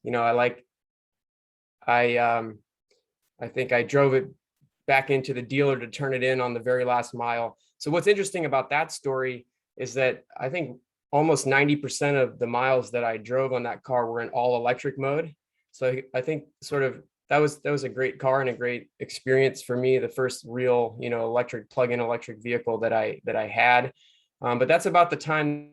I think I drove it back into the dealer to turn it in on the very last mile. So what's interesting about that story is that I think almost 90% of the miles that I drove on that car were in all electric mode. So I think sort of that was a great car and a great experience for me. The first real, electric plug-in electric vehicle that I had. But that's about the time.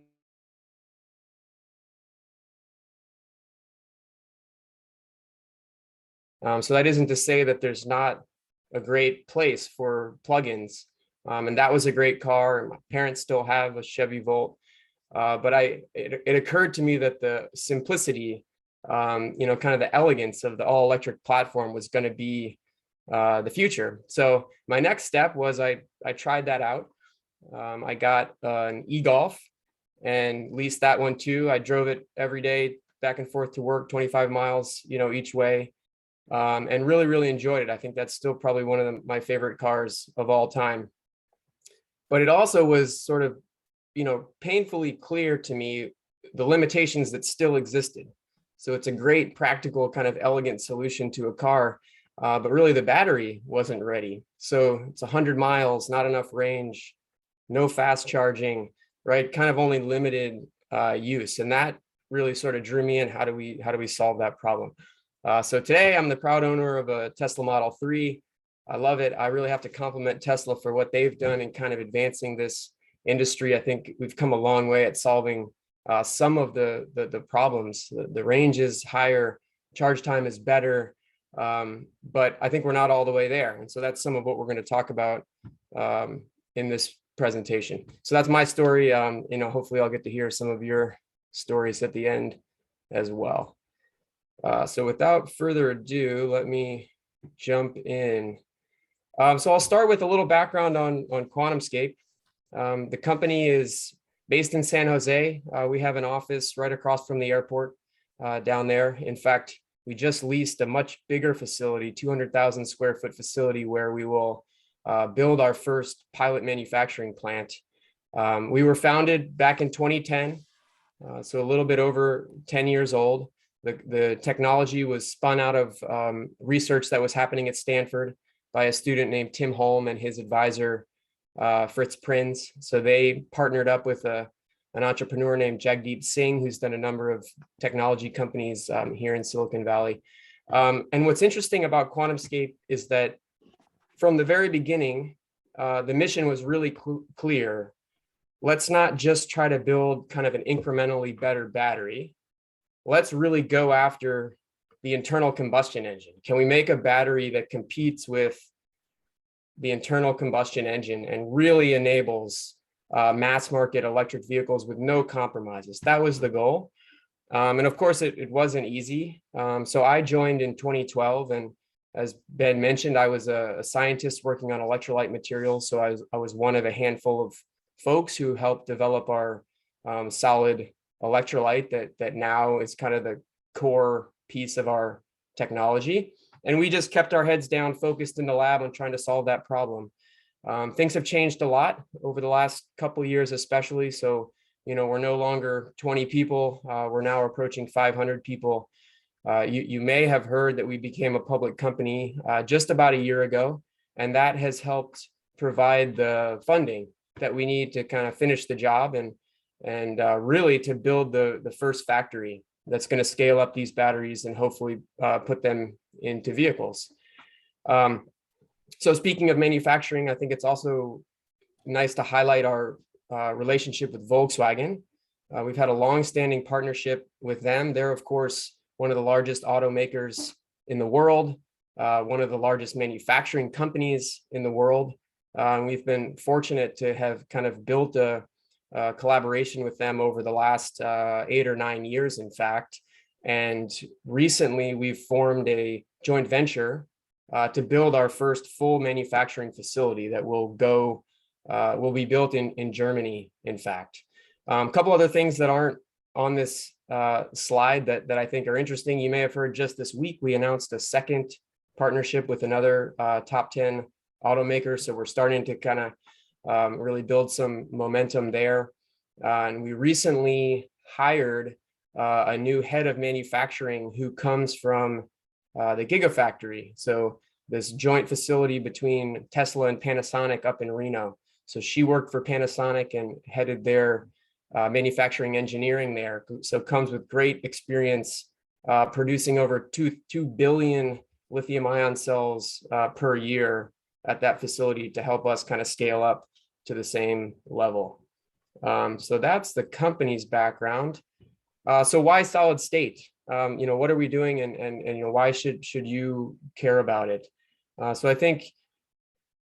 So that isn't to say that there's not a great place for plugins. And that was a great car. And my parents still have a Chevy Volt. But it occurred to me that the simplicity, kind of the elegance of the all electric platform was going to be the future. So my next step was I tried that out. I got an e-Golf and leased that one too. I drove it every day back and forth to work, 25 miles, each way. And really, really enjoyed it. I think that's still probably one of my favorite cars of all time. But it also was sort of, painfully clear to me the limitations that still existed. So it's a great practical kind of elegant solution to a car, but really the battery wasn't ready. So it's 100 miles, not enough range, no fast charging, right? Kind of only limited use. And that really sort of drew me in. How do we solve that problem? So today I'm the proud owner of a Tesla Model 3. I love it. I really have to compliment Tesla for what they've done in kind of advancing this industry. I think we've come a long way at solving some of the problems. The range is higher, charge time is better, but I think we're not all the way there. And so that's some of what we're going to talk about in this presentation. So that's my story. Hopefully I'll get to hear some of your stories at the end as well. So without further ado, let me jump in. So I'll start with a little background on Quantumscape. The company is based in San Jose. We have an office right across from the airport down there. In fact, we just leased a much bigger facility, 200,000 square foot facility, where we will build our first pilot manufacturing plant. We were founded back in 2010, so a little bit over 10 years old. The technology was spun out of research that was happening at Stanford by a student named Tim Holm and his advisor, Fritz Prinz. So they partnered up with an entrepreneur named Jagdeep Singh, who's done a number of technology companies here in Silicon Valley. And what's interesting about Quantumscape is that from the very beginning, the mission was really clear. Let's not just try to build kind of an incrementally better battery. Let's really go after the internal combustion engine. Can we make a battery that competes with the internal combustion engine and really enables mass market electric vehicles with no compromises? That was the goal. And of course, it wasn't easy. So I joined in 2012. And as Ben mentioned, I was a scientist working on electrolyte materials. So I was one of a handful of folks who helped develop our solid electrolyte that now is kind of the core piece of our technology. And we just kept our heads down, focused in the lab on trying to solve that problem. Things have changed a lot over the last couple of years, especially. So, we're no longer 20 people. We're now approaching 500 people. You may have heard that we became a public company just about a year ago, and that has helped provide the funding that we need to kind of finish the job and really to build the first factory that's going to scale up these batteries and hopefully put them into vehicles. So speaking of manufacturing, I think it's also nice to highlight our relationship with Volkswagen. We've had a long-standing partnership with them. They're, of course, one of the largest automakers in the world, one of the largest manufacturing companies in the world. We've been fortunate to have kind of built a collaboration with them over the last 8 or 9 years, in fact. And recently we've formed a joint venture to build our first full manufacturing facility that will be built in Germany, in fact. A couple other things that aren't on this slide that I think are interesting. You may have heard just this week, we announced a second partnership with another top 10 automaker. So we're starting to kind of really build some momentum there. And we recently hired a new head of manufacturing who comes from the Gigafactory. So this joint facility between Tesla and Panasonic up in Reno. So she worked for Panasonic and headed their manufacturing engineering there. So comes with great experience producing over 2 billion lithium ion cells per year at that facility to help us kind of scale up to the same level. So that's the company's background. So why solid state? What are we doing, and why should you care about it? So I think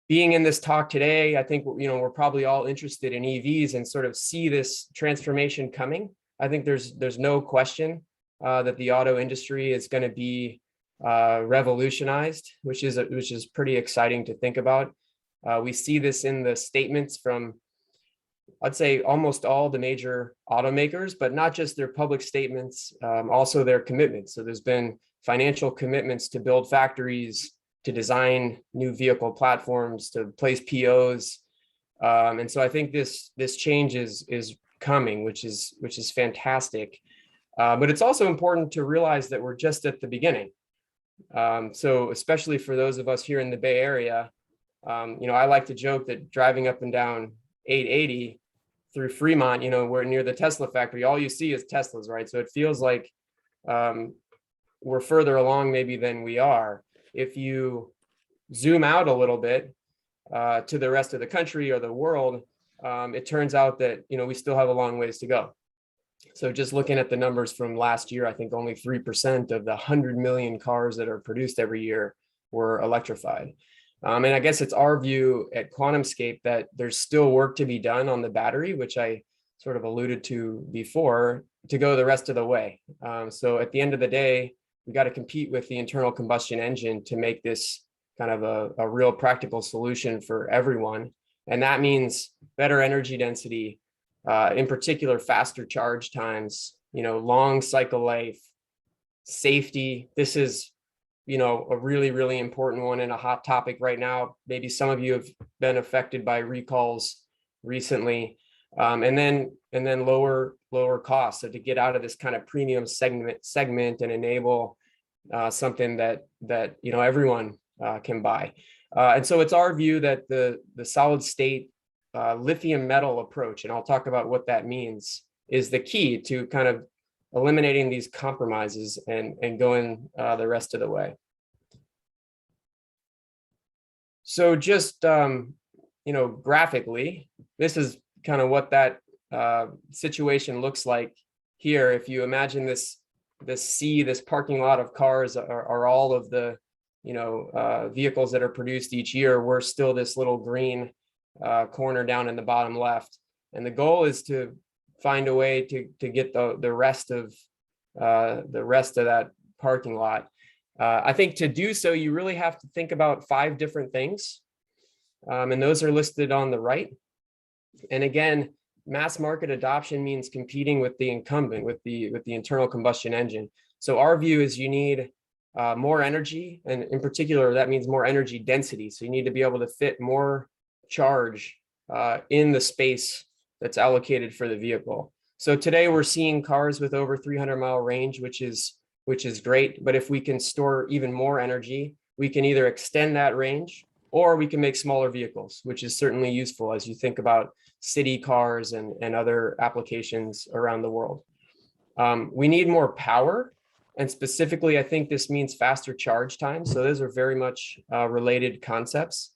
being in this talk today, I think we're probably all interested in EVs and sort of see this transformation coming. I think there's no question that the auto industry is going to be revolutionized, which is pretty exciting to think about. We see this in the statements from, I'd say, almost all the major automakers, but not just their public statements, also their commitments. So there's been financial commitments to build factories, to design new vehicle platforms, to place POs. And so I think this change is coming, which is fantastic. But it's also important to realize that we're just at the beginning. So especially for those of us here in the Bay Area, I like to joke that driving up and down 880 through Fremont, we're near the Tesla factory, all you see is Teslas, right? So it feels like we're further along maybe than we are. If you zoom out a little bit to the rest of the country or the world, it turns out that we still have a long ways to go. So just looking at the numbers from last year, I think only 3% of the 100 million cars that are produced every year were electrified. And I guess it's our view at Quantumscape that there's still work to be done on the battery, which I sort of alluded to before, to go the rest of the way. So at the end of the day, we got to compete with the internal combustion engine to make this kind of a real practical solution for everyone. And that means better energy density, in particular, faster charge times, long cycle life, safety. This is, a really, really important one and a hot topic right now. Maybe some of you have been affected by recalls recently. And then lower costs. So to get out of this kind of premium segment and enable something that everyone can buy. And so it's our view that the solid state lithium metal approach, and I'll talk about what that means, is the key to kind of eliminating these compromises and going the rest of the way. So just graphically, this is kind of what that situation looks like here. If you imagine this parking lot of cars are all of the vehicles that are produced each year. We're still this little green corner down in the bottom left, and the goal is to find a way to get the rest of that parking lot. I think to do so, you really have to think about 5 different things, and those are listed on the right. And again, mass market adoption means competing with the incumbent, with the internal combustion engine. So our view is you need more energy, and in particular, that means more energy density. So you need to be able to fit more charge in the space that's allocated for the vehicle. So today we're seeing cars with over 300-mile range, which is great. But if we can store even more energy, we can either extend that range or we can make smaller vehicles, which is certainly useful as you think about city cars and other applications around the world. We need more power. And specifically, I think this means faster charge time. So those are very much related concepts.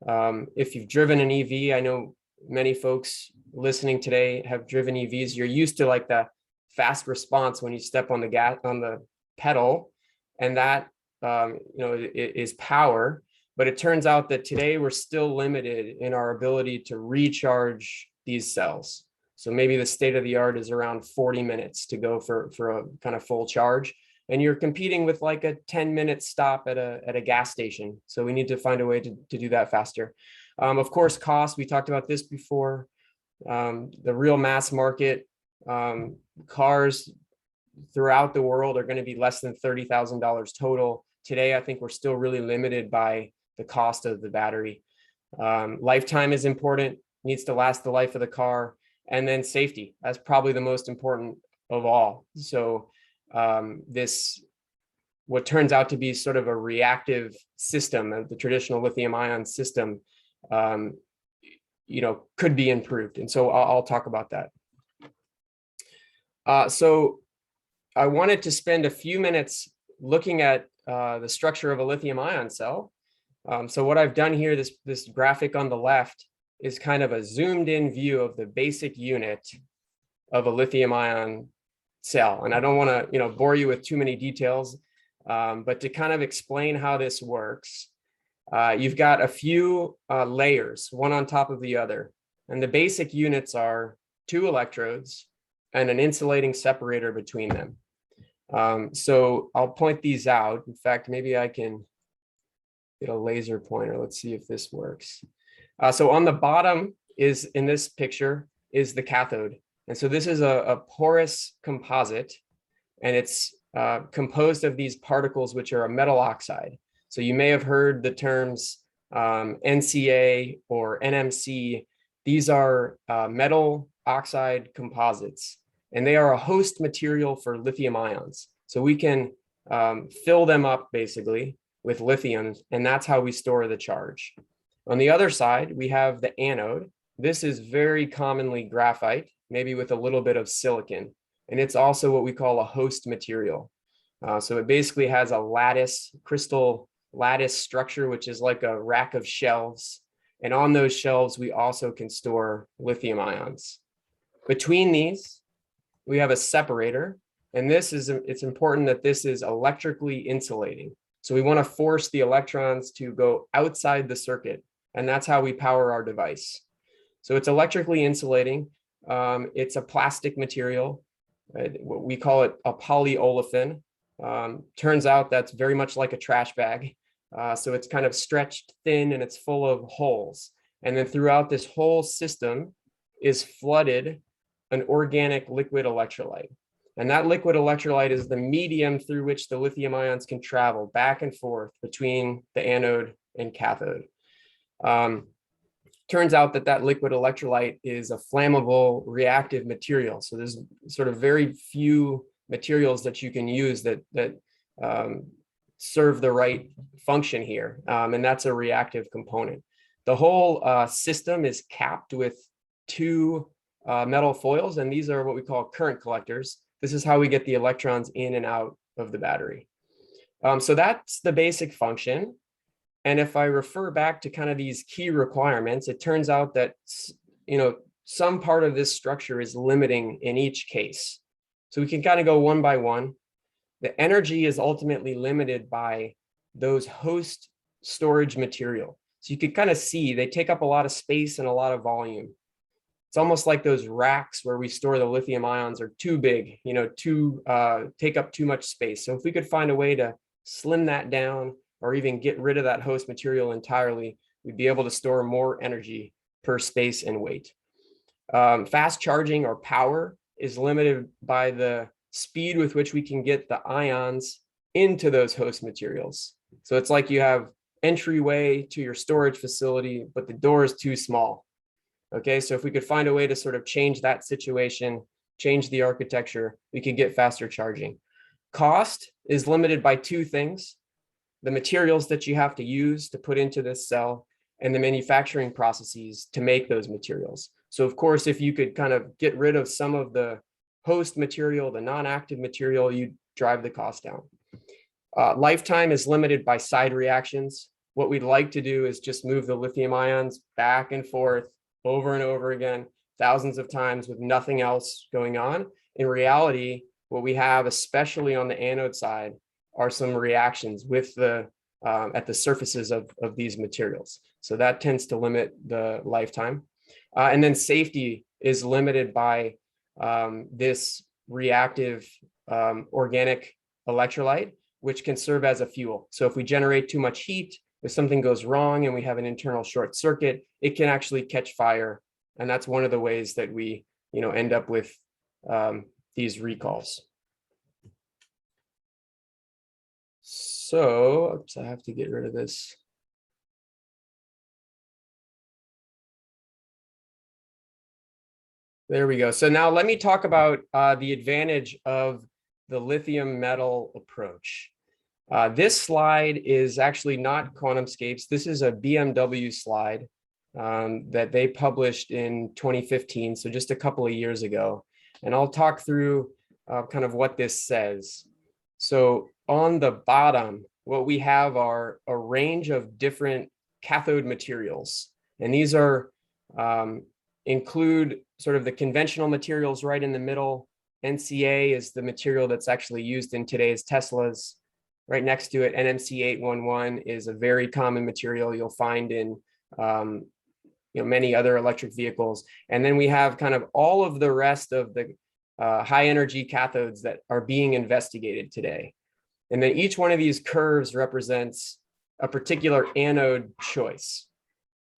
If you've driven an EV, I know many folks listening today have driven EVs. You're used to like the fast response when you step on the pedal, and that is power. But it turns out that today we're still limited in our ability to recharge these cells. So maybe the state of the art is around 40 minutes to go for a kind of full charge. And you're competing with like a 10-minute stop at a gas station. So we need to find a way to do that faster. Of course, cost, we talked about this before. The real mass market cars throughout the world are going to be less than $30,000 total. Today, I think we're still really limited by the cost of the battery. Lifetime is important, needs to last the life of the car. And then safety, that's probably the most important of all. So this, what turns out to be sort of a reactive system, the traditional lithium ion system, could be improved. And so I'll talk about that. So I wanted to spend a few minutes looking at the structure of a lithium ion cell. So what I've done here, this graphic on the left, is kind of a zoomed in view of the basic unit of a lithium ion cell. And I don't want to bore you with too many details, but to kind of explain how this works, you've got a few layers, one on top of the other. And the basic units are 2 electrodes and an insulating separator between them. So I'll point these out. In fact, maybe I can get a laser pointer. Let's see if this works. So on the bottom is, in this picture, is the cathode. And so this is a porous composite, and it's composed of these particles, which are a metal oxide. So you may have heard the terms NCA or NMC. These are metal oxide composites, and they are a host material for lithium ions. So we can fill them up basically with lithium, and that's how we store the charge. On the other side, we have the anode. This is very commonly graphite, maybe with a little bit of silicon. And it's also what we call a host material. So it basically has a crystal lattice structure, which is like a rack of shelves. And on those shelves, we also can store lithium ions. Between these, we have a separator. And it's important that this is electrically insulating. So we want to force the electrons to go outside the circuit. And that's how we power our device. So it's electrically insulating. It's a plastic material. We call it a polyolefin. Turns out that's very much like a trash bag. So it's kind of stretched thin and it's full of holes. And then throughout this whole system is flooded an organic liquid electrolyte. And that liquid electrolyte is the medium through which the lithium ions can travel back and forth between the anode and cathode. Turns out that liquid electrolyte is a flammable reactive material. So there's sort of very few materials that you can use that serve the right function here. And that's a reactive component. The whole system is capped with 2 metal foils, and these are what we call current collectors. This is how we get the electrons in and out of the battery. So that's the basic function. And if I refer back to kind of these key requirements, it turns out that, some part of this structure is limiting in each case. So we can kind of go one by one. The energy is ultimately limited by those host storage material. So you can kind of see they take up a lot of space and a lot of volume. It's almost like those racks where we store the lithium ions are too big, take up too much space. So if we could find a way to slim that down or even get rid of that host material entirely, we'd be able to store more energy per space and weight. Fast charging or power is limited by the speed with which we can get the ions into those host materials. So it's like you have entryway to your storage facility, but the door is too small. Okay, so if we could find a way to sort of change that situation, change the architecture, we could get faster charging. Cost is limited by 2 things: the materials that you have to use to put into this cell and the manufacturing processes to make those materials. So of course, if you could kind of get rid of some of the host material, the non-active material, you drive the cost down. Lifetime is limited by side reactions. What we'd like to do is just move the lithium ions back and forth over and over again, thousands of times with nothing else going on. In reality, what we have, especially on the anode side, are some reactions with at the surfaces of these materials. So that tends to limit the lifetime. And then safety is limited by this reactive organic electrolyte, which can serve as a fuel. So if we generate too much heat, if something goes wrong and we have an internal short circuit, it can actually catch fire. And that's one of the ways that we end up with these recalls. So, oops, I have to get rid of this. There we go. So now let me talk about the advantage of the lithium metal approach. This slide is actually not Quantumscape's. This is a BMW slide that they published in 2015, so just a couple of years ago. And I'll talk through kind of what this says. So on the bottom, what we have are a range of different cathode materials. And these are include sort of the conventional materials right in the middle. NCA is the material that's actually used in today's Teslas. Right next to it, NMC 811 is a very common material you'll find in many other electric vehicles. And then we have kind of all of the rest of the high energy cathodes that are being investigated today. And then each one of these curves represents a particular anode choice.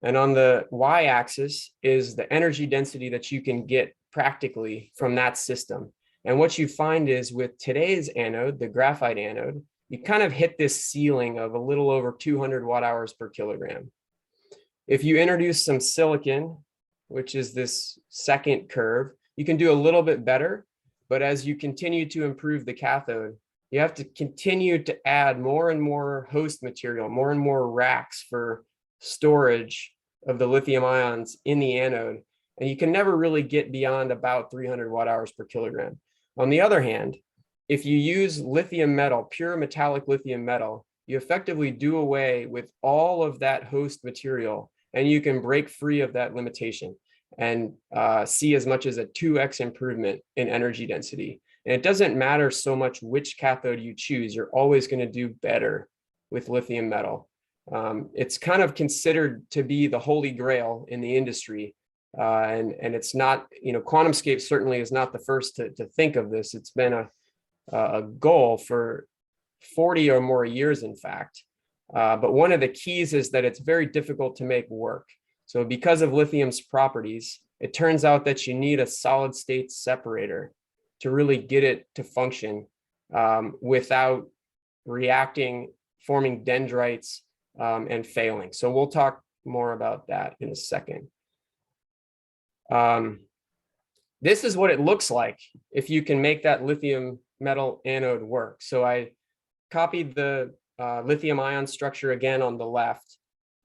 And on the y-axis is the energy density that you can get practically from that system. And what you find is with today's anode, the graphite anode, you kind of hit this ceiling of a little over 200 watt hours per kilogram. If you introduce some silicon, which is this second curve, you can do a little bit better. But as you continue to improve the cathode, you have to continue to add more and more host material, more and more racks for storage of the lithium ions in the anode. And you can never really get beyond about 300 watt hours per kilogram. On the other hand, if you use lithium metal, pure metallic lithium metal, you effectively do away with all of that host material, and you can break free of that limitation and see as much as a 2x improvement in energy density. And it doesn't matter so much which cathode you choose, you're always going to do better with lithium metal. It's kind of considered to be the holy grail in the industry. And it's not, Quantumscape certainly is not the first to think of this. It's been a goal for 40 or more years, in fact. But one of the keys is that it's very difficult to make work. So because of lithium's properties, it turns out that you need a solid state separator to really get it to function without reacting, forming dendrites, and failing. So we'll talk more about that in a second. This is what it looks like if you can make that lithium metal anode work. So I copied the lithium ion structure again on the left,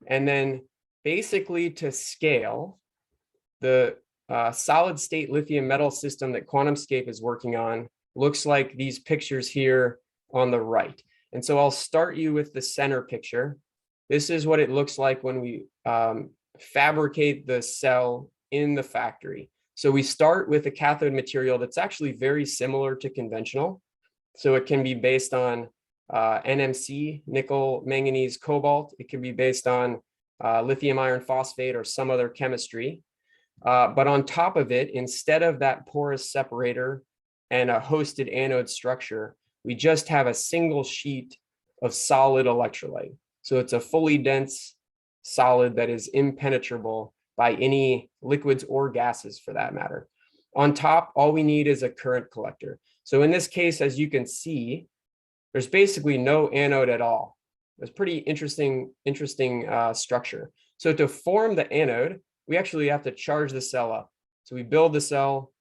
and then basically to scale, the solid state lithium metal system that Quantumscape is working on looks like these pictures here on the right. And so I'll start you with the center picture. This is what it looks like when we fabricate the cell in the factory. So we start with a cathode material that's actually very similar to conventional. So it can be based on NMC, nickel, manganese, cobalt. It can be based on lithium iron phosphate or some other chemistry. But on top of it, instead of that porous separator and a hosted anode structure, we just have a single sheet of solid electrolyte. So it's a fully dense solid that is impenetrable by any liquids or gases for that matter. On top, all we need is a current collector. So in this case, as you can see, there's basically no anode at all. It's pretty interesting structure. So to form the anode, we actually have to charge the cell up. So we build the cell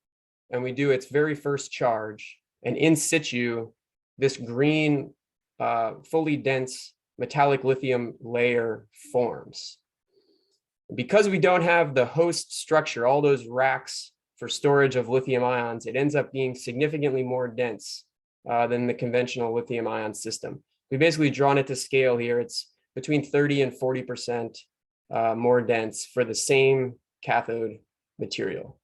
and we do its very first charge, and in situ, this green, fully dense metallic lithium layer forms. Because we don't have the host structure, all those racks for storage of lithium ions, it ends up being significantly more dense than the conventional lithium ion system. We've basically drawn it to scale here. It's between 30 and 40% more dense for the same cathode material.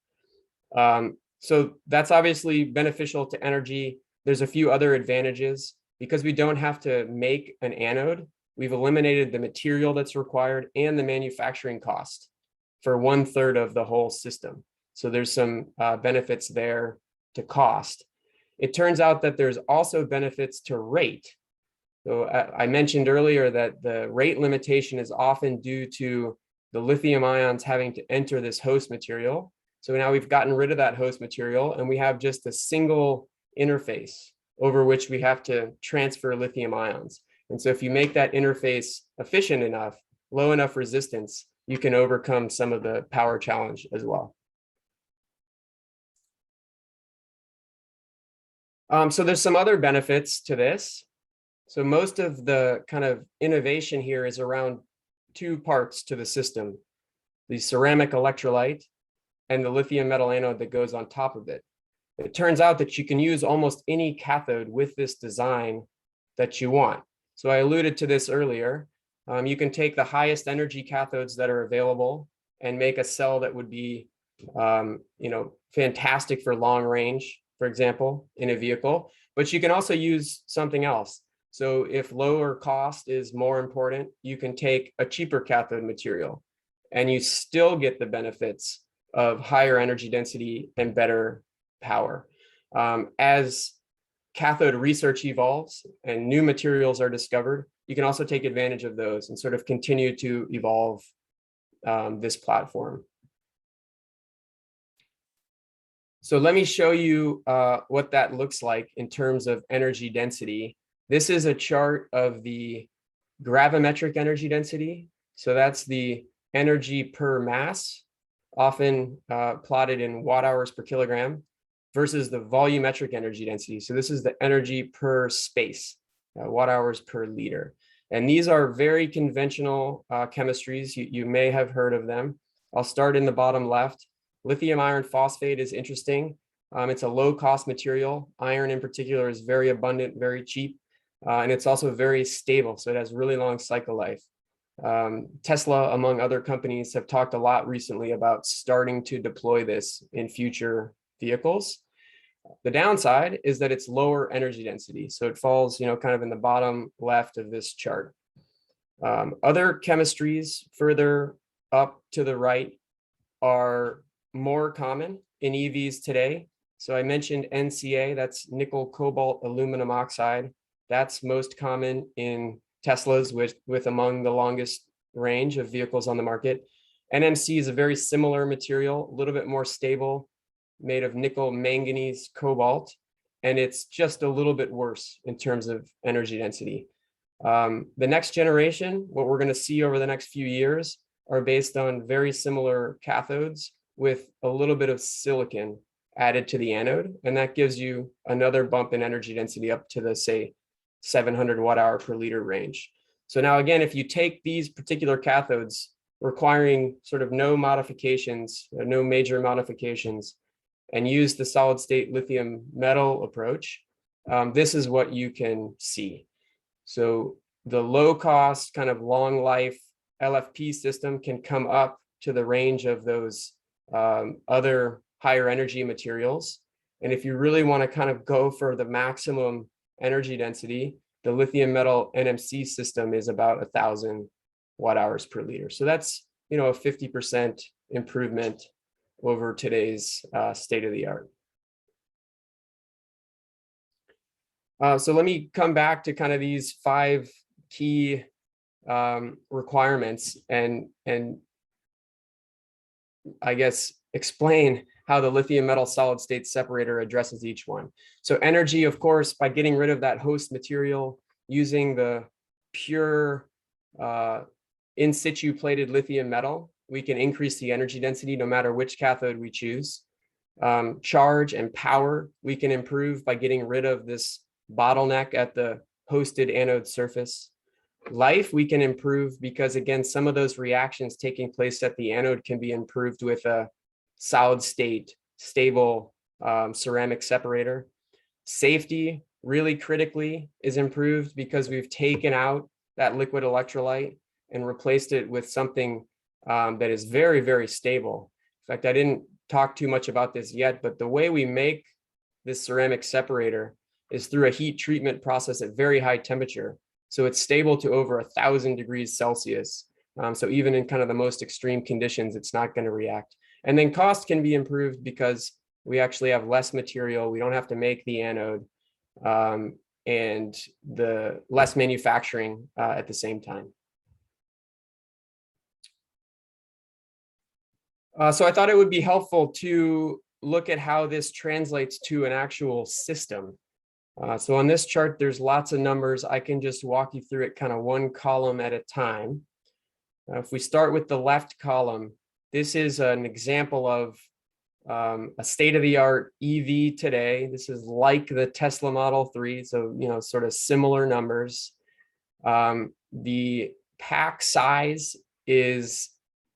So that's obviously beneficial to energy. There's a few other advantages. Because we don't have to make an anode, we've eliminated the material that's required and the manufacturing cost for 1/3 of the whole system. So there's some benefits there to cost. It turns out that there's also benefits to rate. So I mentioned earlier that the rate limitation is often due to the lithium ions having to enter this host material. So now we've gotten rid of that host material and we have just a single interface over which we have to transfer lithium ions. And so if you make that interface efficient enough, low enough resistance, you can overcome some of the power challenge as well. So there's some other benefits to this. So most of the kind of innovation here is around two parts to the system: the ceramic electrolyte and the lithium metal anode that goes on top of it. It turns out that you can use almost any cathode with this design that you want. So I alluded to this earlier. You can take the highest energy cathodes that are available and make a cell that would be, fantastic for long range, for example, in a vehicle. But you can also use something else. So if lower cost is more important, you can take a cheaper cathode material and you still get the benefits of higher energy density and better power. As cathode research evolves and new materials are discovered, you can also take advantage of those and sort of continue to evolve this platform. So let me show you what that looks like in terms of energy density. This is a chart of the gravimetric energy density. So that's the energy per mass, often plotted in watt hours per kilogram, versus the volumetric energy density. So this is the energy per space, watt hours per liter. And these are very conventional chemistries. You may have heard of them. I'll start in the bottom left. Lithium iron phosphate is interesting. It's a low cost material. Iron in particular is very abundant, very cheap, and it's also very stable. So it has really long cycle life. Tesla, among other companies, have talked a lot recently about starting to deploy this in future vehicles. The downside is that it's lower energy density. So it falls, kind of in the bottom left of this chart. Other chemistries further up to the right are more common in EVs today. So I mentioned NCA, that's nickel, cobalt, aluminum oxide. That's most common in Teslas with among the longest range of vehicles on the market. NMC is a very similar material, a little bit more stable, made of nickel, manganese, cobalt, and it's just a little bit worse in terms of energy density. The next generation, what we're going to see over the next few years, are based on very similar cathodes with a little bit of silicon added to the anode, and that gives you another bump in energy density up to the, say, 700 watt hour per liter range. So now again, if you take these particular cathodes requiring sort of no modifications, no major modifications, and use the solid state lithium metal approach, this is what you can see. So the low cost, kind of long life LFP system can come up to the range of those other higher energy materials. And if you really want to kind of go for the maximum energy density, the lithium metal NMC system is about 1,000 watt hours per liter. So that's, a 50% improvement over today's state of the art. So let me come back to kind of these 5 key requirements and I guess explain how the lithium metal solid state separator addresses each one. So energy, of course, by getting rid of that host material, using the pure in situ plated lithium metal, we can increase the energy density no matter which cathode we choose. Charge and power, we can improve by getting rid of this bottleneck at the hosted anode surface. Life, we can improve because, again, some of those reactions taking place at the anode can be improved with a solid state, stable ceramic separator. Safety, really critically, is improved because we've taken out that liquid electrolyte and replaced it with something that is very, very stable. In fact, I didn't talk too much about this yet, but the way we make this ceramic separator is through a heat treatment process at very high temperature. So it's stable to over 1,000 degrees Celsius. So even in kind of the most extreme conditions, it's not going to react. And then cost can be improved because we actually have less material. We don't have to make the anode and the less manufacturing at the same time. So I thought it would be helpful to look at how this translates to an actual system. So on this chart, there's lots of numbers. I can just walk you through it kind of one column at a time. If we start with the left column, this is an example of a state-of-the-art EV today. This is like the Tesla Model 3, so sort of similar numbers. The pack size is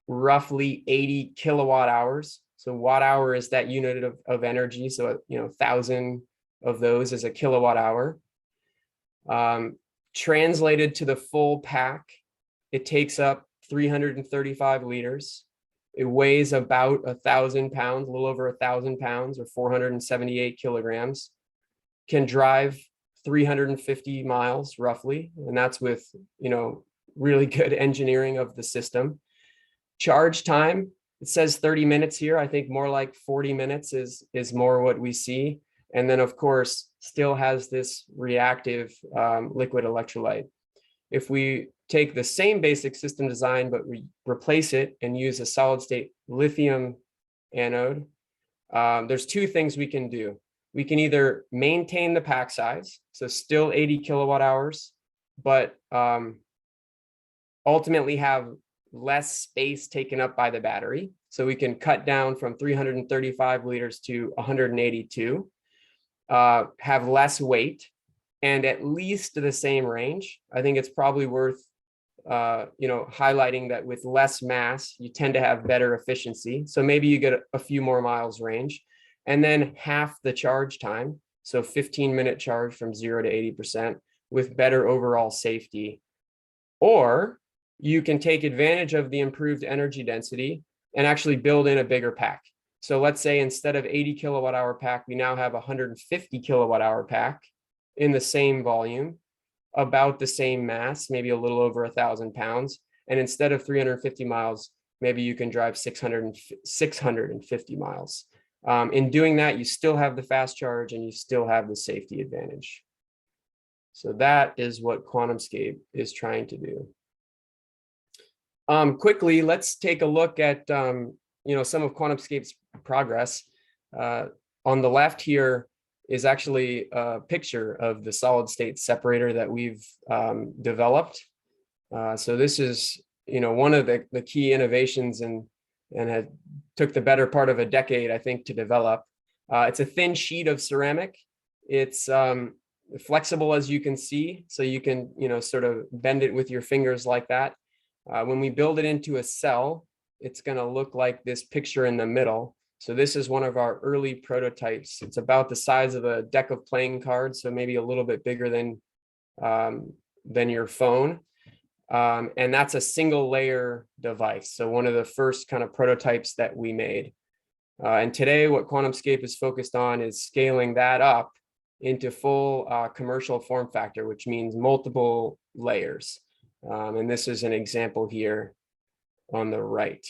roughly 80 kilowatt hours. So watt hour is that unit of energy. So 1,000 of those is a kilowatt hour. Translated to the full pack, it takes up 335 liters. It weighs about 1,000 pounds, a little over 1,000 pounds, or 478 kilograms. Can drive 350 miles roughly, and that's with really good engineering of the system. Charge time, it says 30 minutes here. I think more like 40 minutes is more what we see. And then of course still has this reactive liquid electrolyte. If we take the same basic system design, but we replace it and use a solid state lithium anode, there's two things we can do. We can either maintain the pack size, so still 80 kilowatt hours, but ultimately have less space taken up by the battery. So we can cut down from 335 liters to 182, have less weight, and at least the same range. I think it's probably worth highlighting that with less mass, you tend to have better efficiency. So maybe you get a few more miles range, and then half the charge time. So 15-minute charge from 0 to 80% with better overall safety. Or you can take advantage of the improved energy density and actually build in a bigger pack. So let's say instead of 80 kilowatt hour pack, we now have 150 kilowatt hour pack in the same volume, about the same mass, maybe a little over 1,000 pounds. And instead of 350 miles, maybe you can drive 650 miles. In doing that, you still have the fast charge and you still have the safety advantage. So that is what Quantumscape is trying to do. Quickly, let's take a look at some of Quantumscape's progress. On the left here is actually a picture of the solid state separator that we've developed. So this is one of the key innovations and had took the better part of a decade, I think, to develop. It's a thin sheet of ceramic. It's flexible, as you can see, so you can sort of bend it with your fingers like that. When we build it into a cell, it's going to look like this picture in the middle. So this is one of our early prototypes. It's about the size of a deck of playing cards, so maybe a little bit bigger than your phone. And that's a single layer device. So one of the first kind of prototypes that we made. And today what Quantumscape is focused on is scaling that up into full commercial form factor, which means multiple layers. And this is an example here on the right.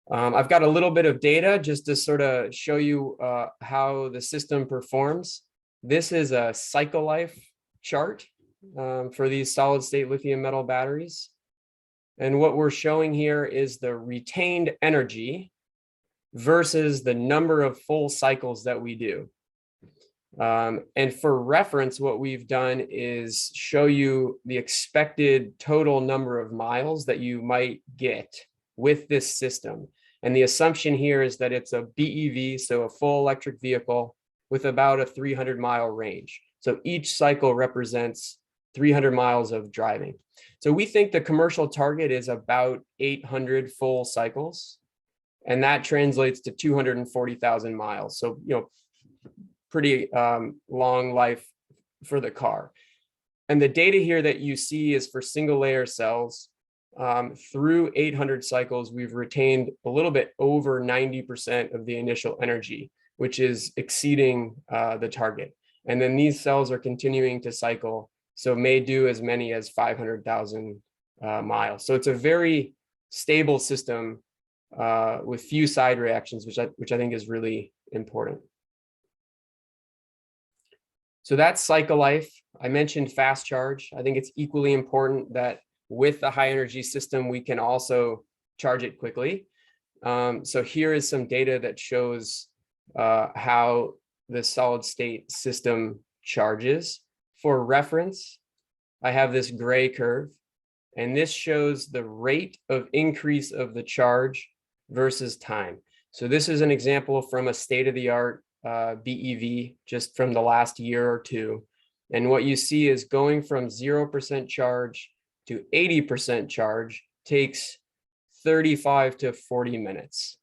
I've got a little bit of data just to sort of show you how the system performs. This is a cycle life chart for these solid state lithium metal batteries. And what we're showing here is the retained energy versus the number of full cycles that we do. And for reference, what we've done is show you the expected total number of miles that you might get with this system. And the assumption here is that it's a BEV, so a full electric vehicle with about a 300-mile range. So each cycle represents 300 miles of driving. So we think the commercial target is about 800 full cycles, and that translates to 240,000 miles. So, pretty long life for the car. And the data here that you see is for single layer cells. Through 800 cycles, we've retained a little bit over 90% of the initial energy, which is exceeding the target. And then these cells are continuing to cycle, so may do as many as 500,000 miles. So it's a very stable system with few side reactions, which I think is really important. So that's cycle life. I mentioned fast charge. I think it's equally important that with the high energy system, we can also charge it quickly. So here is some data that shows how the solid state system charges. For reference, I have this gray curve, and this shows the rate of increase of the charge versus time. So this is an example from a state-of-the-art BEV just from the last year or two. And what you see is going from 0% charge to 80% charge takes 35 to 40 minutes.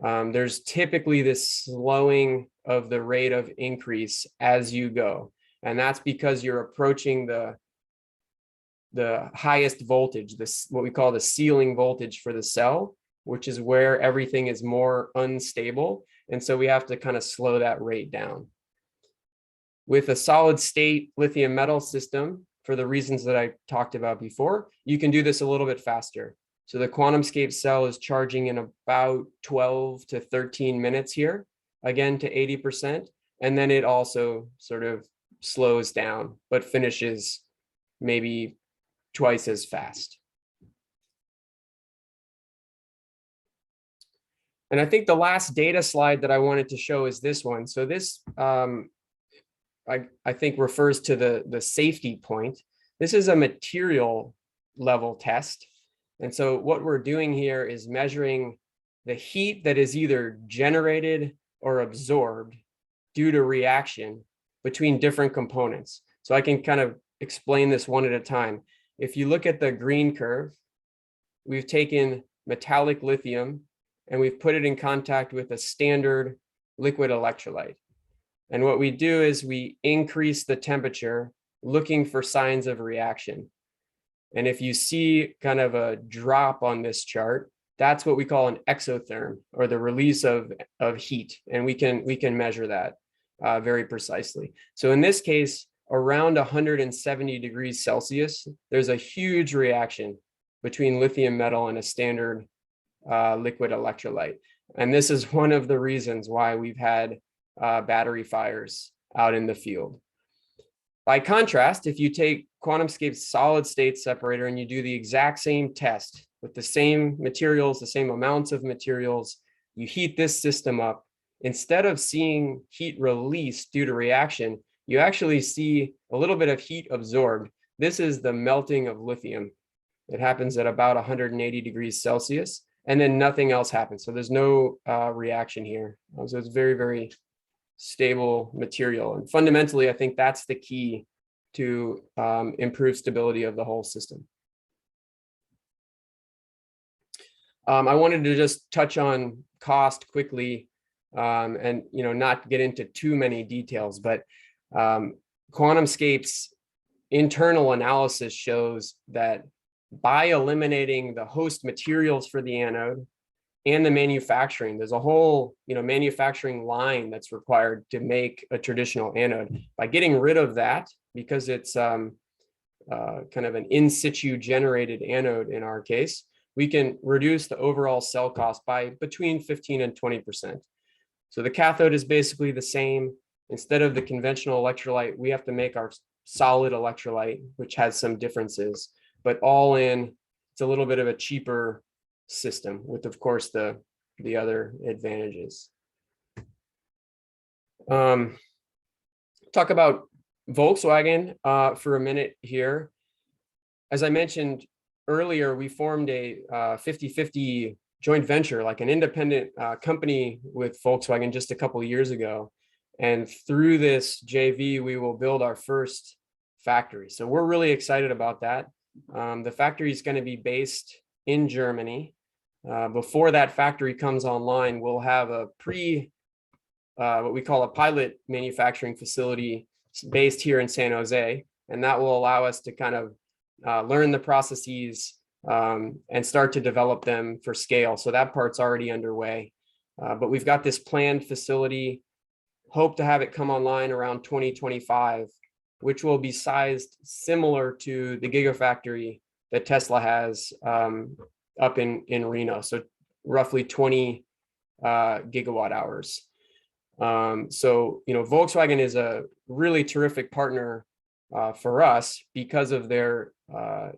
There's typically this slowing of the rate of increase as you go. And that's because you're approaching the highest voltage, this what we call the ceiling voltage for the cell, which is where everything is more unstable. And so we have to kind of slow that rate down. With a solid state lithium metal system, for the reasons that I talked about before, you can do this a little bit faster. So the Quantumscape cell is charging in about 12 to 13 minutes here, again to 80%. And then it also sort of slows down, but finishes maybe twice as fast. And I think the last data slide that I wanted to show is this one. So this, I think, refers to the safety point. This is a material level test. And so what we're doing here is measuring the heat that is either generated or absorbed due to reaction between different components. So I can kind of explain this one at a time. If you look at the green curve, we've taken metallic lithium and we've put it in contact with a standard liquid electrolyte. And what we do is we increase the temperature looking for signs of reaction. And if you see kind of a drop on this chart, that's what we call an exotherm, or the release of heat. And we can measure that very precisely. So in this case, around 170 degrees Celsius, there's a huge reaction between lithium metal and a standard liquid electrolyte. And this is one of the reasons why we've had battery fires out in the field. By contrast, if you take Quantumscape's solid state separator and you do the exact same test with the same materials, the same amounts of materials, you heat this system up, instead of seeing heat released due to reaction, you actually see a little bit of heat absorbed. This is the melting of lithium. It happens at about 180 degrees Celsius, and then nothing else happens. So there's no reaction here. So it's very, very stable material. And fundamentally, I think that's the key to improve stability of the whole system. I wanted to just touch on cost quickly and not get into too many details, but Quantumscape's internal analysis shows that by eliminating the host materials for the anode and the manufacturing, there's a whole manufacturing line that's required to make a traditional anode. By getting rid of that, because it's kind of an in situ generated anode in our case, we can reduce the overall cell cost by between 15 and 20%. So the cathode is basically the same. Instead of the conventional electrolyte, we have to make our solid electrolyte, which has some differences, but all in, it's a little bit of a cheaper system with, of course, the other advantages. Talk about Volkswagen for a minute here. As I mentioned earlier, we formed a 50-50 joint venture, like an independent company with Volkswagen just a couple of years ago. And through this JV, we will build our first factory. So we're really excited about that. The factory is going to be based in Germany. Before that factory comes online, we'll have a what we call a pilot manufacturing facility based here in San Jose. And that will allow us to kind of learn the processes and start to develop them for scale. So that part's already underway. But we've got this planned facility, hope to have it come online around 2025, which will be sized similar to the Gigafactory that Tesla has up in Reno. So roughly 20 gigawatt hours. So, Volkswagen is a really terrific partner for us because of their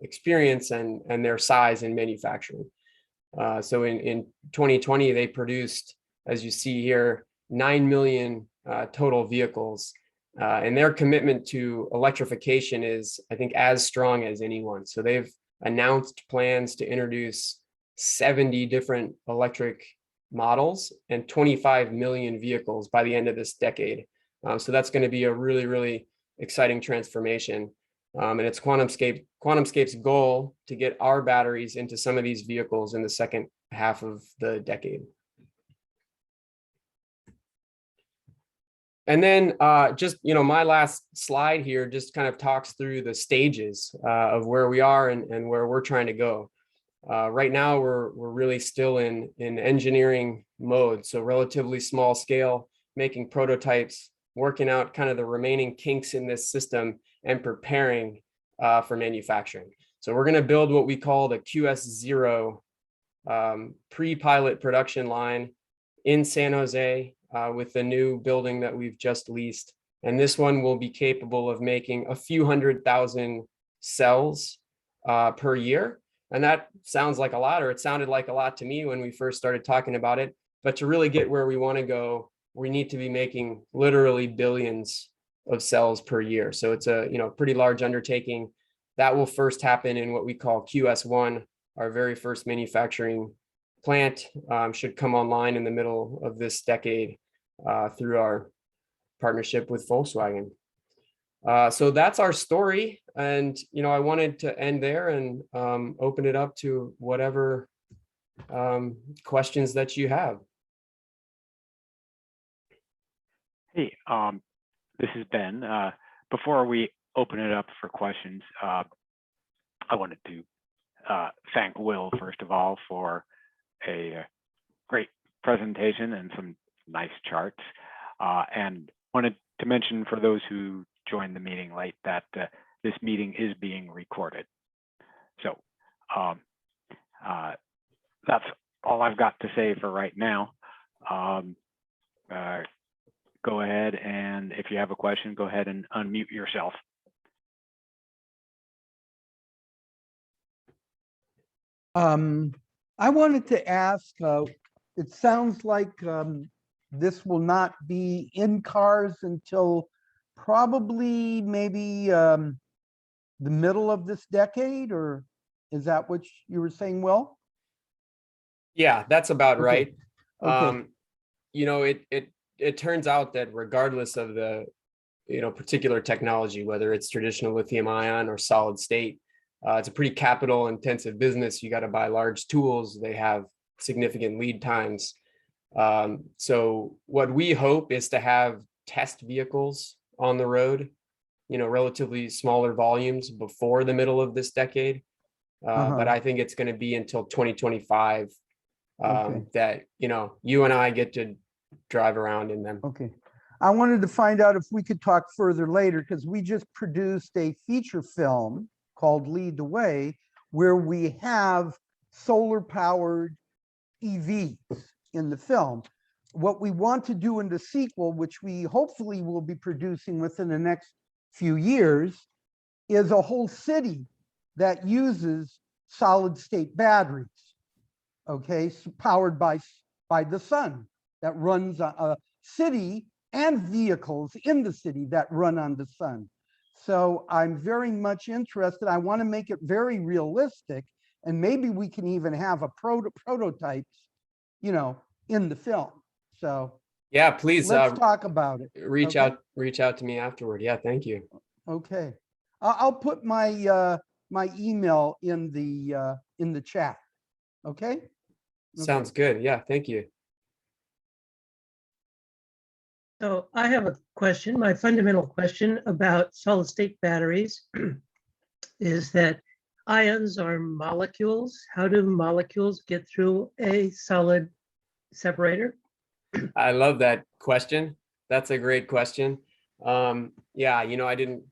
experience and their size in manufacturing. So in 2020, they produced, as you see here, 9 million total vehicles. And their commitment to electrification is, I think, as strong as anyone. So they've announced plans to introduce 70 different electric models and 25 million vehicles by the end of this decade. So that's going to be a really, really exciting transformation. And it's Quantumscape's goal to get our batteries into some of these vehicles in the second half of the decade. And then just, my last slide here just kind of talks through the stages of where we are and where we're trying to go. Right now, we're really still in engineering mode, so relatively small scale, making prototypes, working out kind of the remaining kinks in this system and preparing for manufacturing. So we're going to build what we call the QS0 pre-pilot production line in San Jose with the new building that we've just leased. And this one will be capable of making a few 100,000 cells per year. And that sounds like a lot, or it sounded like a lot to me when we first started talking about it. But to really get where we want to go, we need to be making literally billions of cells per year. So it's a pretty large undertaking. That will first happen in what we call QS1, our very first manufacturing plant. Should come online in the middle of this decade through our partnership with Volkswagen. So that's our story. And, I wanted to end there and open it up to whatever questions that you have. Hey, this is Ben. Before we open it up for questions, I wanted to thank Will, first of all, for a great presentation and some nice charts. And wanted to mention for those who joined the meeting late that this meeting is being recorded. So that's all I've got to say for right now. Go ahead, and if you have a question, go ahead and unmute yourself. I wanted to ask, it sounds like this will not be in cars until probably maybe the middle of this decade, or is that what you were saying, Will? Yeah, that's about right. Okay. It turns out that regardless of the particular technology, whether it's traditional lithium ion or solid state, it's a pretty capital intensive business. You got to buy large tools. They have significant lead times. So what we hope is to have test vehicles on the road, relatively smaller volumes before the middle of this decade. But I think it's going to be until 2025 that, you and I get to drive around in them. Okay. I wanted to find out if we could talk further later, because we just produced a feature film called Lead the Way, where we have solar powered EVs in the film. What we want to do in the sequel, which we hopefully will be producing within the next few years, is a whole city that uses solid state batteries, okay, so powered by the sun, that runs a city and vehicles in the city that run on the sun. So I'm very much interested. I want to make it very realistic, and maybe we can even have a prototypes, in the film. So yeah, please let's talk about it. Reach out to me afterward. Yeah, thank you. Okay, I'll put my my email in the chat. Okay. Sounds good. Yeah, thank you. So I have a question. My fundamental question about solid state batteries is that ions are molecules. How do molecules get through a solid separator? I love that question. That's a great question. Yeah, I didn't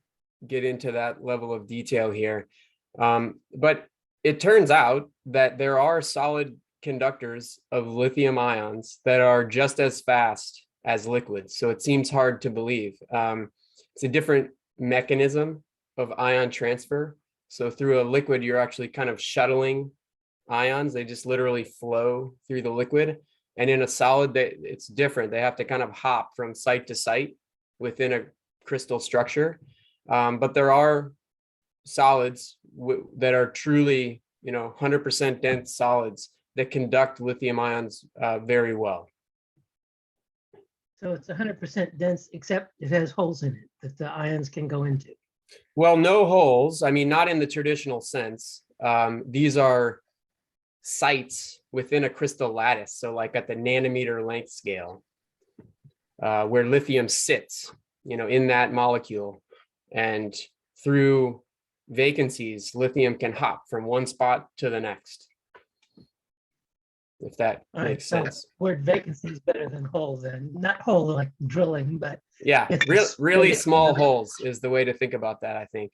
get into that level of detail here. But it turns out that there are solid conductors of lithium ions that are just as fast as liquids. So it seems hard to believe. It's a different mechanism of ion transfer. So through a liquid, you're actually kind of shuttling ions. They just literally flow through the liquid. And in a solid, it's different. They have to kind of hop from site to site within a crystal structure. But there are solids that are truly, 100% dense solids that conduct lithium ions very well. So it's 100% dense, except it has holes in it that the ions can go into. Well, no holes. I mean, not in the traditional sense. These are sites within a crystal lattice. So like at the nanometer length scale, where lithium sits, in that molecule. And through vacancies, lithium can hop from one spot to the next. If that All right, makes so sense. word vacancy is better than hole then. Not hole like drilling, but Yeah, it's really space. small holes is the way to think about that, I think.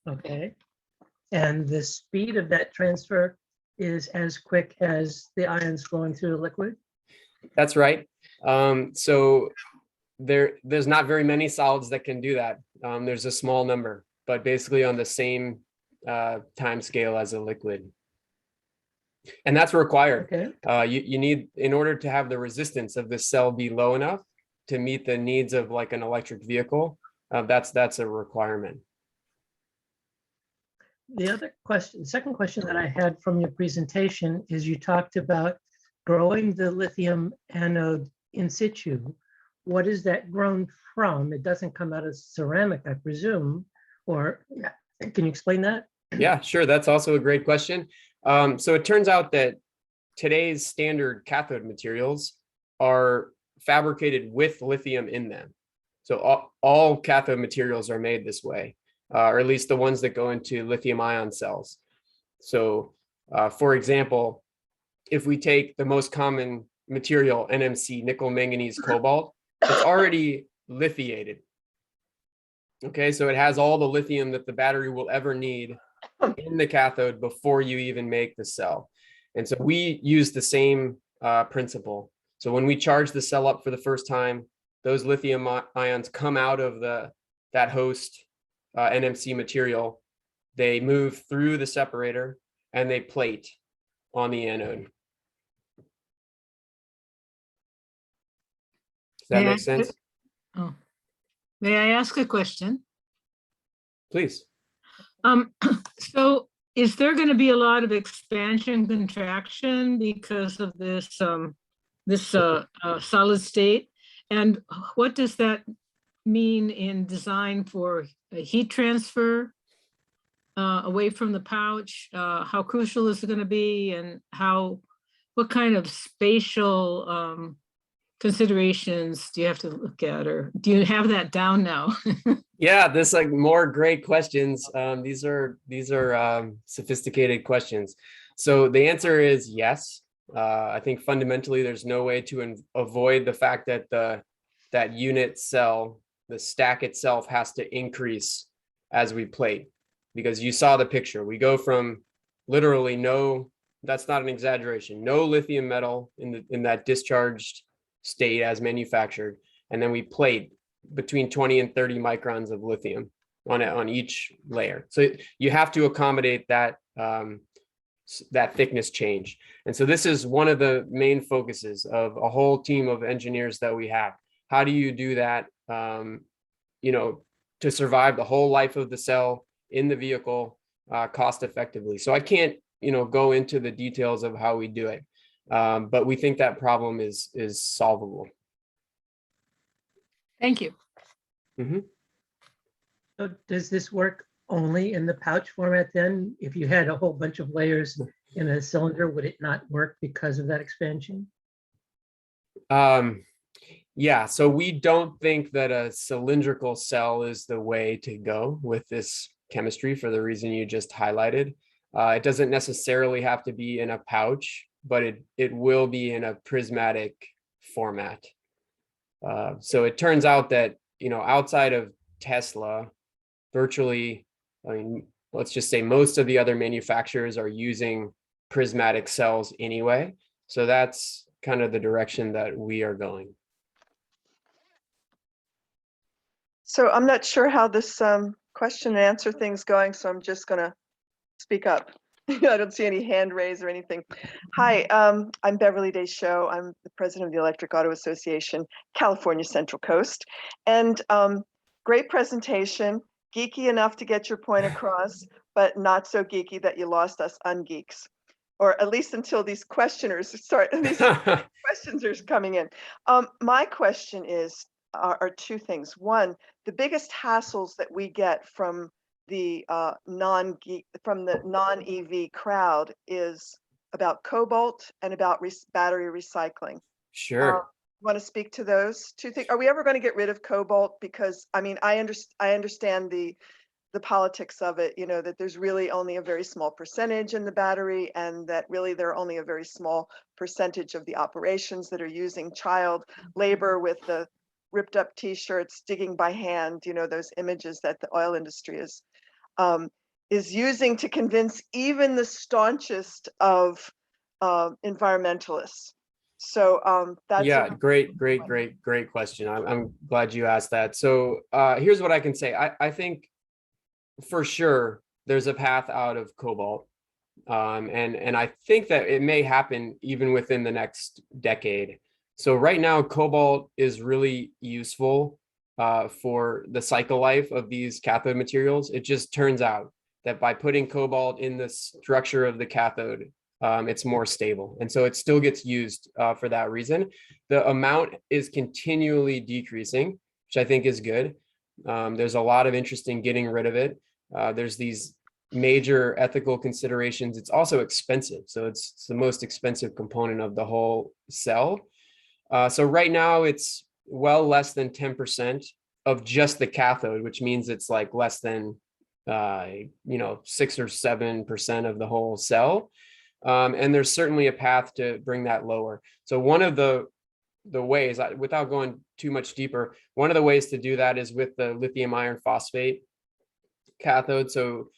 Okay. And the speed of that transfer is as quick as the ions flowing through the liquid? That's right. So there's not very many solids that can do that. There's a small number, but basically on the same time scale as a liquid. And that's required. Okay. You need, in order to have the resistance of the cell be low enough to meet the needs of like an electric vehicle, that's a requirement. The other question, second question that I had from your presentation is you talked about growing the lithium anode in situ. What is that grown from? It doesn't come out of ceramic, I presume, or can you explain that? Yeah, sure. That's also a great question. So it turns out that today's standard cathode materials are fabricated with lithium in them. So all cathode materials are made this way, or at least the ones that go into lithium ion cells. So for example, if we take the most common material, NMC, nickel, manganese, cobalt, it's already lithiated. Okay, so it has all the lithium that the battery will ever need in the cathode before you even make the cell. And so we use the same principle. So when we charge the cell up for the first time, those lithium ions come out of that host NMC material. They move through the separator and they plate on the anode. Does that make sense? Oh, may I ask a question? Please. So is there going to be a lot of expansion contraction because of this solid state? And what does that mean in design for heat transfer away from the pouch? How crucial is it going to be, and what kind of spatial considerations do you have to look at, or do you have that down now? Yeah, there's like more great questions. These are sophisticated questions. So the answer is yes. I think fundamentally there's no way to avoid the fact that that unit cell, the stack itself, has to increase as we plate, because you saw the picture. We go from literally no, that's not an exaggeration, no lithium metal in that discharged state as manufactured, and then we plate between 20 and 30 microns of lithium on each layer. So you have to accommodate that that thickness change. And so this is one of the main focuses of a whole team of engineers that we have. How do you do that, to survive the whole life of the cell in the vehicle cost effectively? So I can't, go into the details of how we do it. But we think that problem is solvable. Thank you. Mm-hmm. So does this work only in the pouch format then? If you had a whole bunch of layers in a cylinder, would it not work because of that expansion? Yeah, so we don't think that a cylindrical cell is the way to go with this chemistry for the reason you just highlighted. It doesn't necessarily have to be in a pouch, but it will be in a prismatic format. So it turns out that, outside of Tesla, virtually, let's just say most of the other manufacturers are using prismatic cells anyway. So that's kind of the direction that we are going. So I'm not sure how this question and answer thing's going, so I'm just gonna speak up. I don't see any hand raise or anything. Hi, I'm Beverly Deschaux. I'm the president of the Electric Auto Association, California Central Coast. And great presentation, geeky enough to get your point across, but not so geeky that you lost us ungeeks, or at least until these questioners start, these questions are coming in. My question are two things. One, the biggest hassles that we get from the non-EV crowd is about cobalt and about battery recycling. Sure. Want to speak to those two things? Are we ever going to get rid of cobalt? Because I mean, I understand the politics of it, that there's really only a very small percentage in the battery, and that really there are only a very small percentage of the operations that are using child labor with the ripped up t-shirts, digging by hand, those images that the oil industry is using to convince even the staunchest of environmentalists. So that's Yeah, great question. I'm glad you asked that. So here's what I can say. I think for sure there's a path out of cobalt. And I think that it may happen even within the next decade. So right now, cobalt is really useful for the cycle life of these cathode materials. It just turns out that by putting cobalt in the structure of the cathode, it's more stable. And so it still gets used for that reason. The amount is continually decreasing, which I think is good. There's a lot of interest in getting rid of it. There's these major ethical considerations. It's also expensive. So it's the most expensive component of the whole cell. So right now it's well less than 10% of just the cathode, which means it's like less than 6 or 7% of the whole cell. And there's certainly a path to bring that lower. So one of the ways, without going too much deeper, one of the ways to do that is with the lithium iron phosphate cathode. So,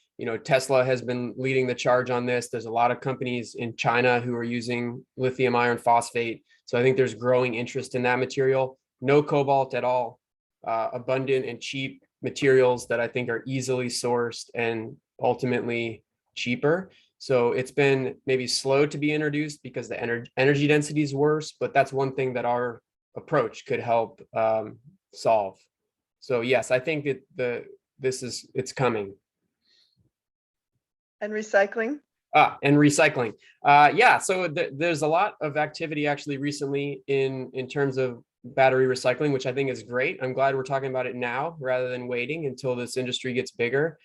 Tesla has been leading the charge on this. There's a lot of companies in China who are using lithium iron phosphate. So I think there's growing interest in that material. No cobalt at all. Abundant and cheap materials that I think are easily sourced and ultimately cheaper. So it's been maybe slow to be introduced because the energy density is worse, but that's one thing that our approach could help solve. So yes, I think that it's coming. and recycling. And recycling. Yeah, so there's a lot of activity actually recently in terms of battery recycling, which I think is great. I'm glad we're talking about it now rather than waiting until this industry gets bigger.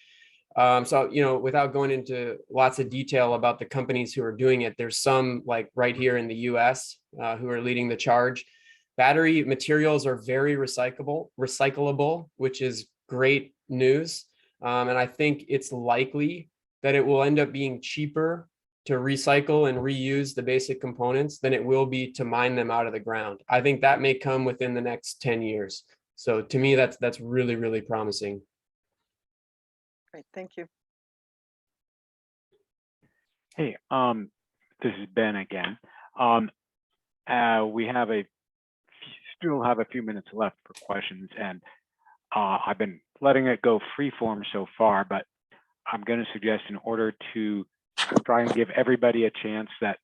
So, without going into lots of detail about the companies who are doing it, there's some like right here in the US who are leading the charge. Battery materials are very recyclable, which is great news. And I think it's likely that it will end up being cheaper to recycle and reuse the basic components than it will be to mine them out of the ground. I think that may come within the next 10 years. So to me, that's really, really promising. Great, thank you. Hey, this is Ben again. We still have a few minutes left for questions, and I've been letting it go freeform so far, but I'm going to suggest, in order to try and give everybody a chance, that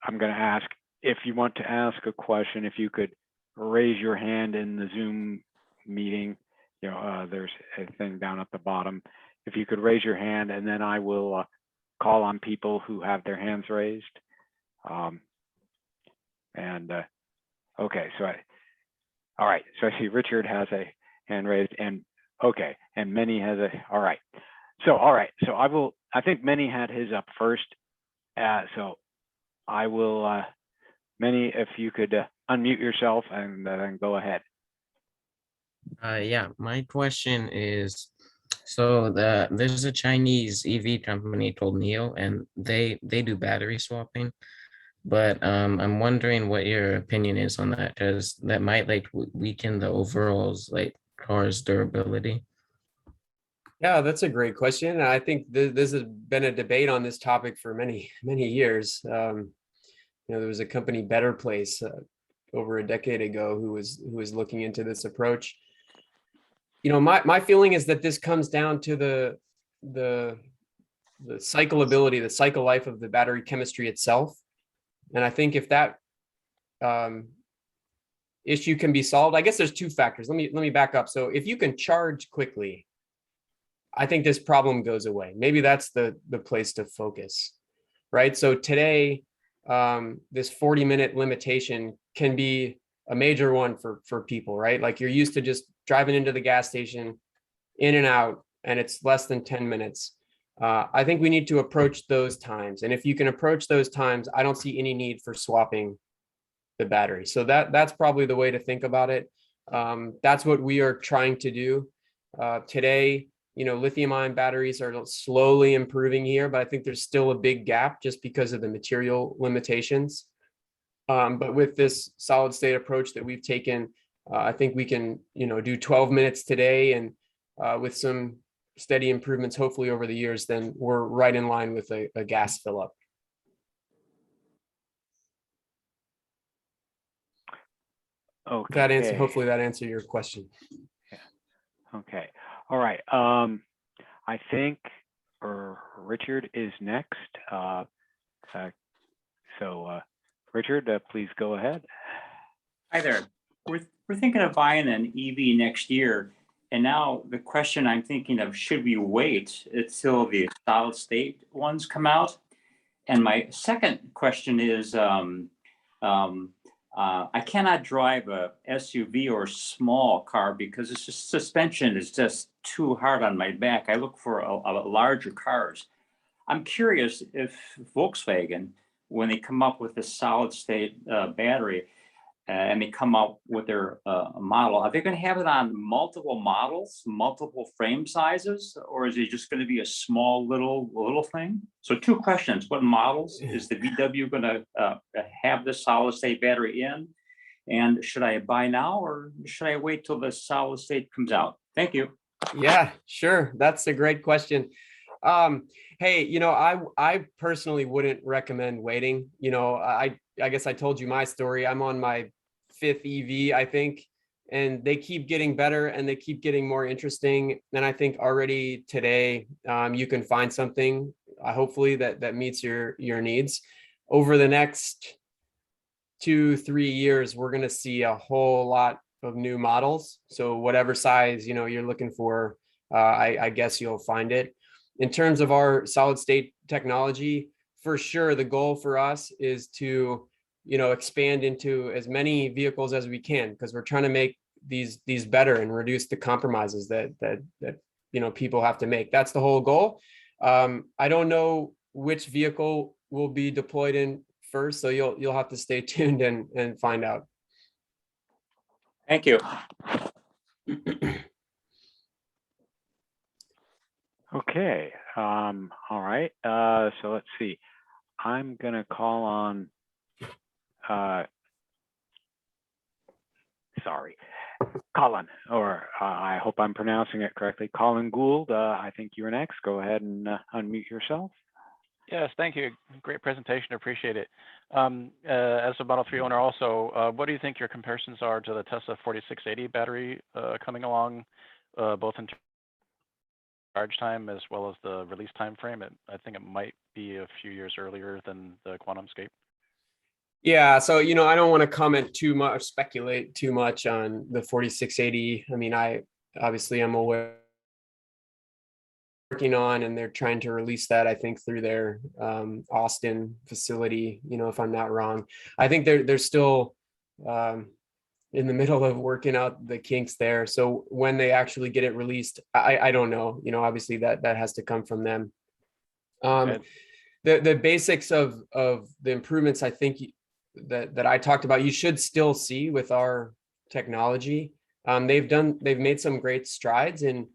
I'm going to ask, if you want to ask a question, if you could raise your hand in the Zoom meeting. There's a thing down at the bottom. If you could raise your hand, and then I will call on people who have their hands raised. Okay, all right. So I see Richard has a hand raised, and okay, and Many has all right. So I think Many had his up first. So I will, Many, if you could unmute yourself and then go ahead. Yeah, my question is, so there's a Chinese EV company called NIO, and they do battery swapping. But I'm wondering what your opinion is on that, because that might weaken the overall car's durability. Yeah, that's a great question. And I think this has been a debate on this topic for many, many years. There was a company, Better Place, over a decade ago who was looking into this approach. My feeling is that this comes down to the cyclability, the cycle life of the battery chemistry itself. And I think if that issue can be solved, I guess there's two factors. Let me back up. So if you can charge quickly, I think this problem goes away. Maybe that's the place to focus, right? So today, this 40-minute limitation can be a major one for people, right? Like you're used to just driving into the gas station, in and out, and it's less than 10 minutes. I think we need to approach those times. And if you can approach those times, I don't see any need for swapping the battery. So that's probably the way to think about it. That's what we are trying to do. Today, lithium ion batteries are slowly improving here, but I think there's still a big gap just because of the material limitations. But with this solid state approach that we've taken, I think we can, do 12 minutes today, and with some steady improvements, hopefully over the years, then we're right in line with a gas fill up. Okay. Hopefully that answered your question. Yeah. Okay. All right. I think Richard is next. Richard, please go ahead. Hi there. We're thinking of buying an EV next year. And now the question I'm thinking of, should we wait until the solid state ones come out? And my second question is, I cannot drive a SUV or small car because the suspension is just too hard on my back. I look for larger cars. I'm curious if Volkswagen, when they come up with a solid state battery, and they come out with their model, are they going to have it on multiple models, multiple frame sizes, or is it just going to be a small little thing? So two questions: what models is the VW going to have the solid state battery in, and should I buy now or should I wait till the solid state comes out? Thank you. Yeah, sure. That's a great question. Hey, I personally wouldn't recommend waiting. I guess I told you my story. I'm on my 5th EV, I think, and they keep getting better and they keep getting more interesting. And I think already today, you can find something, hopefully that meets your needs. Over the next 2-3 years, we're going to see a whole lot of new models. So whatever size, you're looking for, I guess you'll find it. In terms of our solid state technology, for sure, the goal for us is to expand into as many vehicles as we can, because we're trying to make these better and reduce the compromises that people have to make. That's the whole goal. I don't know which vehicle will be deployed in first, so you'll have to stay tuned and find out. Thank you. Okay. All right. So let's see. I'm gonna call on. Sorry, Colin, or I hope I'm pronouncing it correctly. Colin Gould, I think you're next. Go ahead and unmute yourself. Yes, thank you. Great presentation. Appreciate it. As a Model 3 owner also, what do you think your comparisons are to the Tesla 4680 battery coming along, both in charge time as well as the release time frame? I think it might be a few years earlier than the Quantumscape. Yeah, so I don't want to comment too much, speculate too much on the 4680. I mean, I obviously am aware working on, and they're trying to release that, I think, through their Austin facility, if I'm not wrong. I think they're still in the middle of working out the kinks there. So when they actually get it released, I don't know. Obviously that has to come from them. The basics of the improvements, I think, that I talked about, you should still see with our technology. They've made some great strides in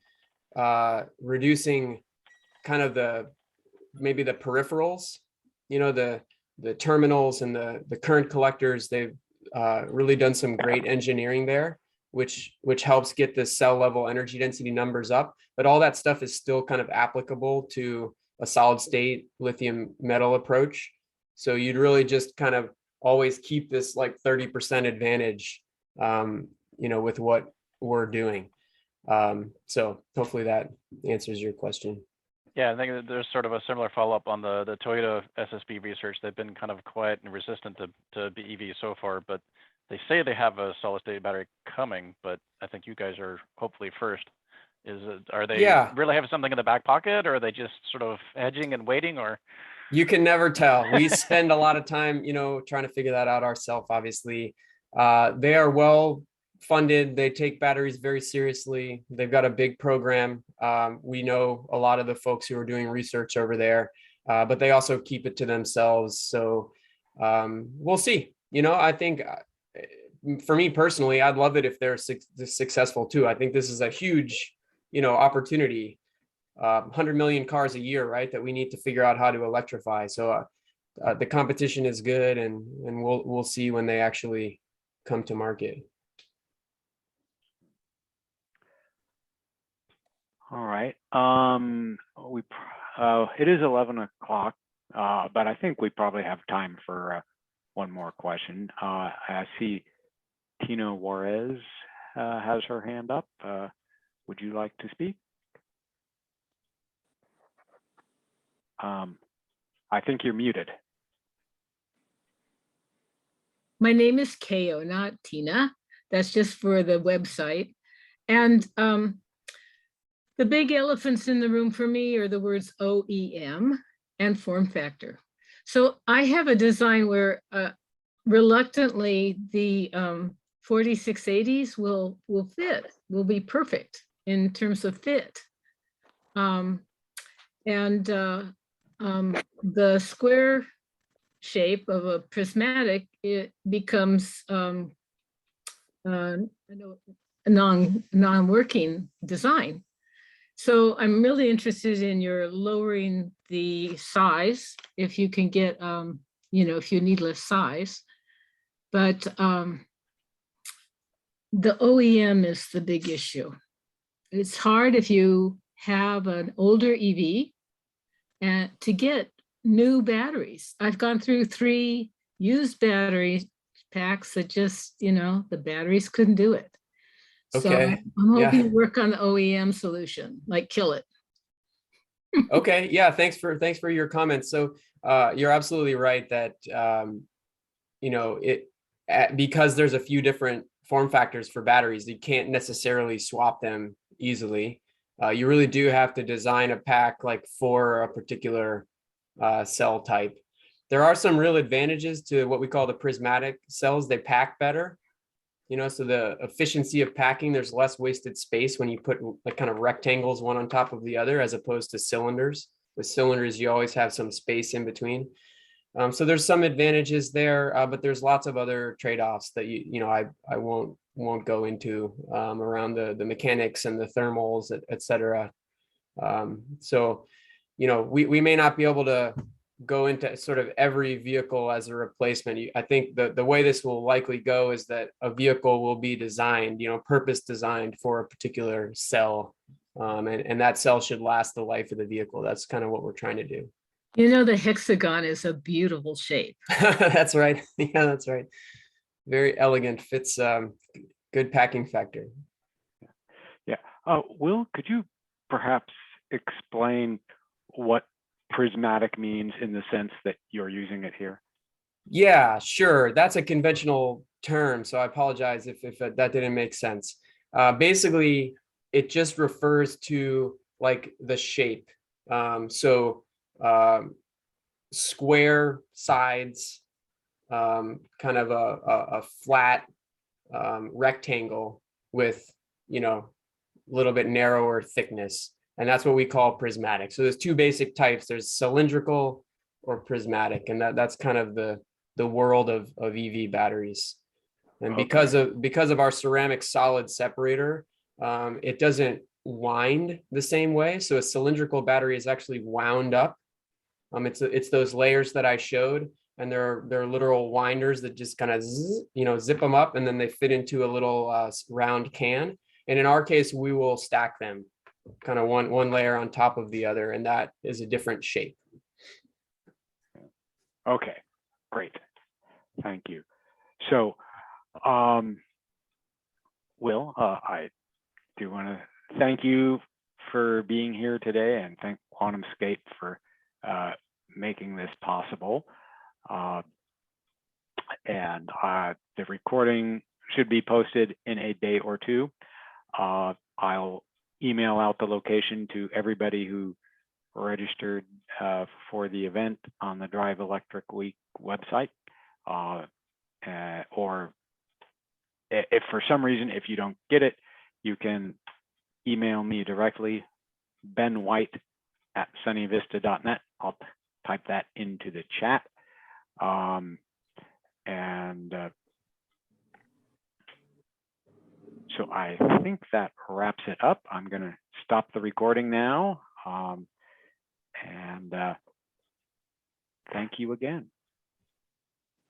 reducing kind of maybe the peripherals, the terminals and the current collectors. They've really done some great engineering there, which helps get the cell level energy density numbers up. But all that stuff is still kind of applicable to a solid state lithium metal approach. So you'd really just kind of always keep this like 30% advantage, with what we're doing. So hopefully that answers your question. Yeah, I think that there's sort of a similar follow-up on the Toyota SSB research. They've been kind of quiet and resistant to BEV so far, but they say they have a solid state battery coming, but I think you guys are hopefully first. Are they Yeah. really having something in the back pocket, or are they just sort of hedging and waiting, or? You can never tell. We spend a lot of time, trying to figure that out ourselves, obviously. They are well funded. They take batteries very seriously. They've got a big program. We know a lot of the folks who are doing research over there, but they also keep it to themselves. So we'll see. I think for me personally, I'd love it if they're successful too. I think this is a huge, opportunity. 100 million cars a year, right? That we need to figure out how to electrify. So the competition is good, and we'll see when they actually come to market. All right. It is 11 o'clock, but I think we probably have time for one more question. I see Tina Juarez has her hand up. Would you like to speak? I think you're muted. My name is Ko, not Tina. That's just for the website. And the big elephants in the room for me are the words OEM and form factor. So I have a design where reluctantly the 4680s will will be perfect in terms of fit. The square shape of a prismatic, it becomes a non-working design. So I'm really interested in your lowering the size, if you can get, if you need less size. But the OEM is the big issue. It's hard if you have an older EV and to get new batteries. I've gone through 3 used battery packs that just, the batteries couldn't do it. So Okay. I'm hoping Yeah. to work on the OEM solution, like kill it. Okay. Yeah. Thanks for your comments. So you're absolutely right that, because there's a few different form factors for batteries, you can't necessarily swap them easily. You really do have to design a pack like for a particular cell type. There are some real advantages to what we call the prismatic cells. They pack better, so the efficiency of packing, there's less wasted space when you put like kind of rectangles one on top of the other, as opposed to cylinders. With cylinders, you always have some space in between. So there's some advantages there, but there's lots of other trade-offs that I won't go into around the mechanics and the thermals, et cetera. So we may not be able to go into sort of every vehicle as a replacement. I think the way this will likely go is that a vehicle will be designed, purpose designed for a particular cell, and that cell should last the life of the vehicle. That's kind of what we're trying to do. The hexagon is a beautiful shape. That's right. Yeah, that's right. Very elegant, fits, good packing factor. Yeah. Will, could you perhaps explain what prismatic means in the sense that you're using it here? Yeah, sure. That's a conventional term, so I apologize if that didn't make sense. Basically, it just refers to like the shape. Square sides, kind of a flat rectangle with, a little bit narrower thickness. And that's what we call prismatic. So there's 2 basic types. There's cylindrical or prismatic, and that's kind of the world of EV batteries. And because of our ceramic solid separator, it doesn't wind the same way. So a cylindrical battery is actually wound up. It's those layers that I showed, and they're literal winders that just kind of zip them up, and then they fit into a little round can. And in our case, we will stack them kind of one layer on top of the other, and that is a different shape. Okay, great. Thank you. So, Will, I do want to thank you for being here today, and thank Quantumscape for making this possible. And the recording should be posted in a day or 2. I'll email out the location to everybody who registered for the event on the Drive Electric Week website. Or if for some reason, if you don't get it, you can email me directly, benwhite@sunnyvista.net. I'll type that into the chat. So I think that wraps it up. I'm going to stop the recording now. Thank you again.